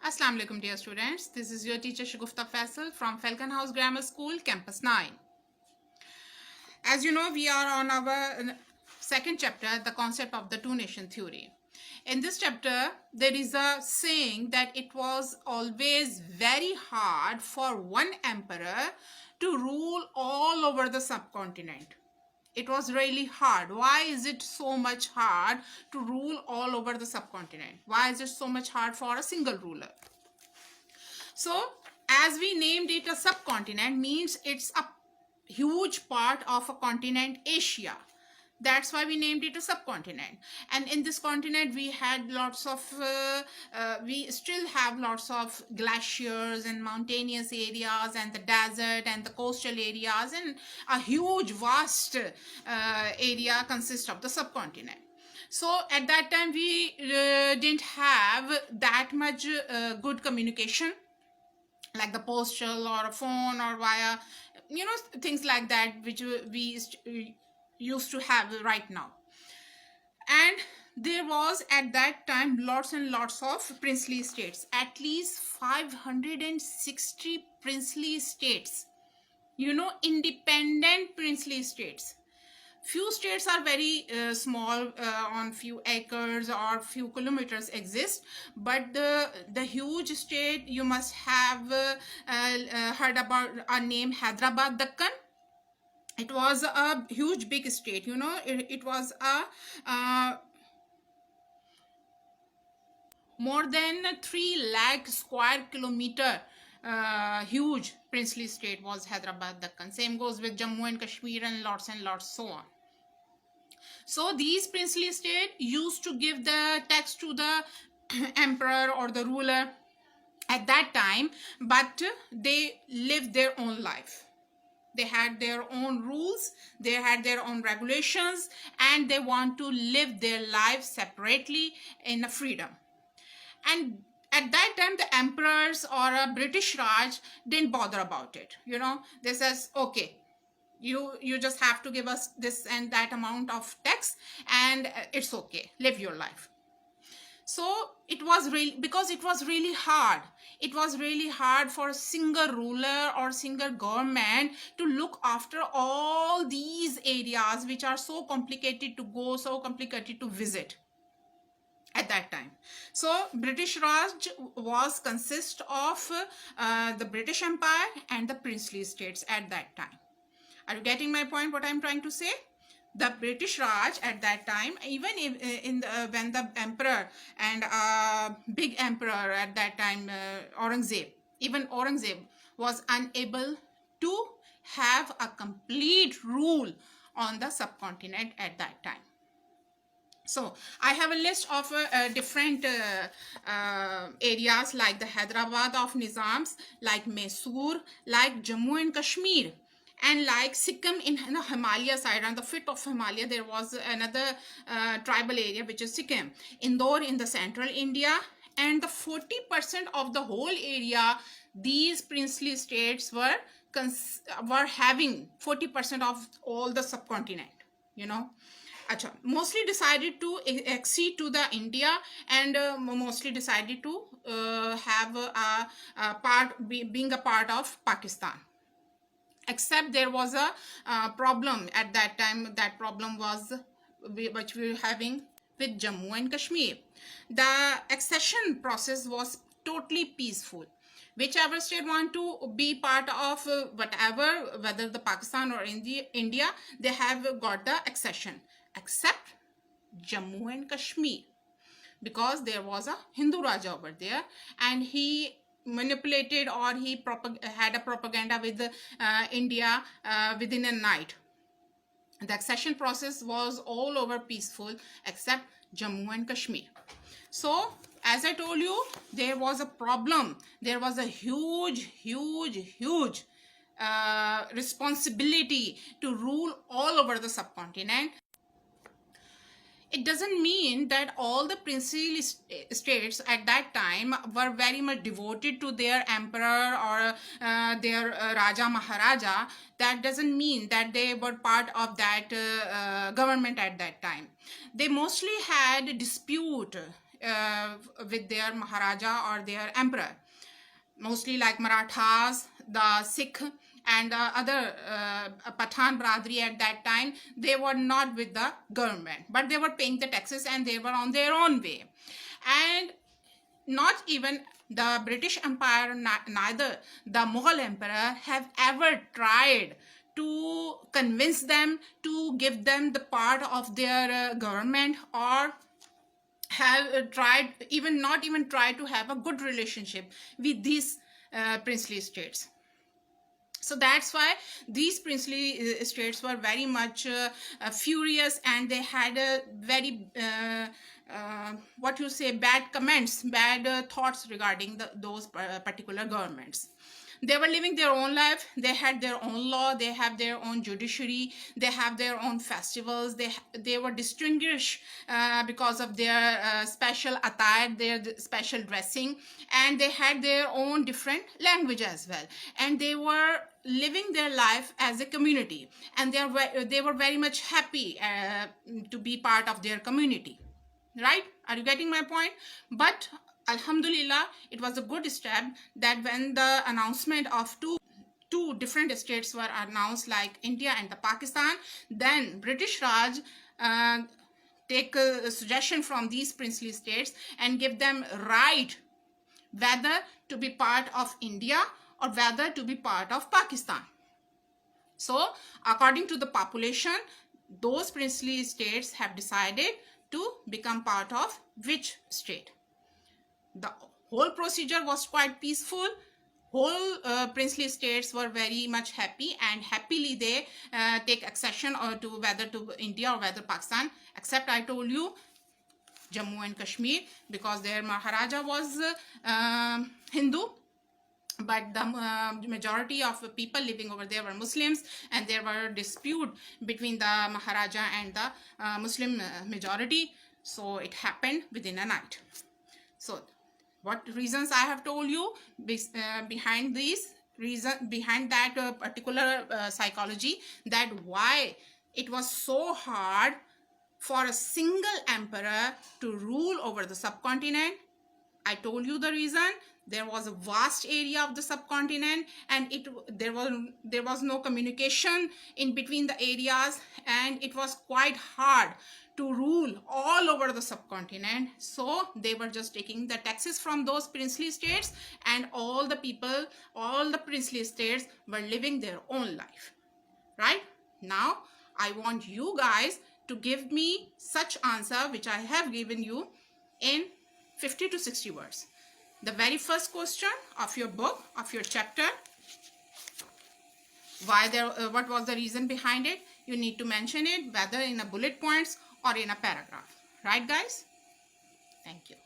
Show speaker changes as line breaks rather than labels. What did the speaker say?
Assalamu alaikum dear students. This is your teacher Shagufta Faisal from Falcon House Grammar School, Campus 9. As you know, we are on our second chapter, the concept of the two-nation theory. In this chapter, there is a saying that it was always very hard for one emperor to rule all over the subcontinent. It was really hard. Why is it so much hard to rule all over the subcontinent? Why is it so much hard for a single ruler? So, as we named it a subcontinent, means it's a huge part of a continent, Asia. That's why we named it a subcontinent. And in this continent, we had lots of, we still have lots of glaciers and mountainous areas and the desert and the coastal areas, and a huge, vast area consists of the subcontinent. So at that time, we didn't have that much good communication, like the postal or a phone or via, things like that, which we used to have right now. And there was at that time lots and lots of princely states, at least 560 princely states, independent princely states. Few states are very small, on few acres or few kilometers exist, but the huge state, you must have heard about a name, Hyderabad, Deccan. It was a huge big state, it was a more than 3 lakh square kilometer huge princely state was Hyderabad, Deccan. Same goes with Jammu and Kashmir and lots, so on. So these princely states used to give the tax to the emperor or the ruler at that time, but they lived their own life. They had their own rules, they had their own regulations, and they want to live their lives separately in a freedom. And at that time, the emperors or a British Raj didn't bother about it. They says, okay, you just have to give us this and that amount of tax, and it's okay, live your life. So it was really, because it was really hard, for a single ruler or single government to look after all these areas which are so complicated to go, so complicated to visit at that time. So British Raj was consist of the British Empire and the princely states at that time. Are you getting my point, what I'm trying to say? The British Raj at that time, even when the emperor and big emperor at that time, Aurangzeb was unable to have a complete rule on the subcontinent at that time. So I have a list of different areas, like the Hyderabad of Nizams, like Mysore, like Jammu and Kashmir, and like Sikkim in the Himalaya side, on the foot of Himalaya there was another tribal area, which is Sikkim. Indore in the central India, and the 40% of the whole area, these princely states were having 40% of all the subcontinent, mostly decided to accede to the India, and mostly decided to have being a part of Pakistan. Except there was a problem at that time. That problem was which we were having with Jammu and Kashmir. The accession process was totally peaceful. Whichever state want to be part of whatever, whether the Pakistan or India, they have got the accession, except Jammu and Kashmir, because there was a Hindu Raja over there, and he manipulated, or he had a propaganda with India within a night. The accession process was all over peaceful except Jammu and Kashmir. So as I told you, there was a problem. There was a huge responsibility to rule all over the subcontinent. It doesn't mean that all the princely states at that time were very much devoted to their emperor or their Raja Maharaja. That doesn't mean that they were part of that government at that time. They mostly had dispute with their Maharaja or their emperor. Mostly like Marathas, the Sikh, and the other Pathan Bradri at that time, they were not with the government, but they were paying the taxes and they were on their own way. And not even the British Empire, neither the Mughal Emperor have ever tried to convince them to give them the part of their government, or have tried, even not even tried to have a good relationship with these princely states. So that's why these princely states were very much furious, and they had a very what you say, bad comments, bad thoughts regarding those particular governments. They were living their own life. They had their own law. They have their own judiciary. They have their own festivals. They were distinguished because of their special attire, their special dressing, and they had their own different language as well. And they were living their life as a community, and they were very much happy to be part of their community. Right? Are you getting my point? But Alhamdulillah, it was a good step that when the announcement of two different states were announced, like India and the Pakistan, then British Raj take a suggestion from these princely states and give them right whether to be part of India or whether to be part of Pakistan. So according to the population, those princely states have decided to become part of which state. The whole procedure was quite peaceful. Whole princely states were very much happy, and happily they take accession or to whether to India or whether Pakistan, except I told you Jammu and Kashmir, because their Maharaja was Hindu, but the majority of people living over there were Muslims, and there were dispute between the Maharaja and the Muslim majority. So it happened within a night. So what reasons I have told you behind these reason, behind that particular psychology, that why it was so hard for a single emperor to rule over the subcontinent. I told you the reason. There was a vast area of the subcontinent, and there was no communication in between the areas, and it was quite hard to rule all over the subcontinent. So they were just taking the taxes from those princely states, and all the people, all the princely states were living their own life. Right? Now I want you guys to give me such answer which I have given you in 50 to 60 words. The very first question of your book, of your chapter, what was the reason behind it? You need to mention it, whether in a bullet points or in a paragraph. Right, guys? Thank you.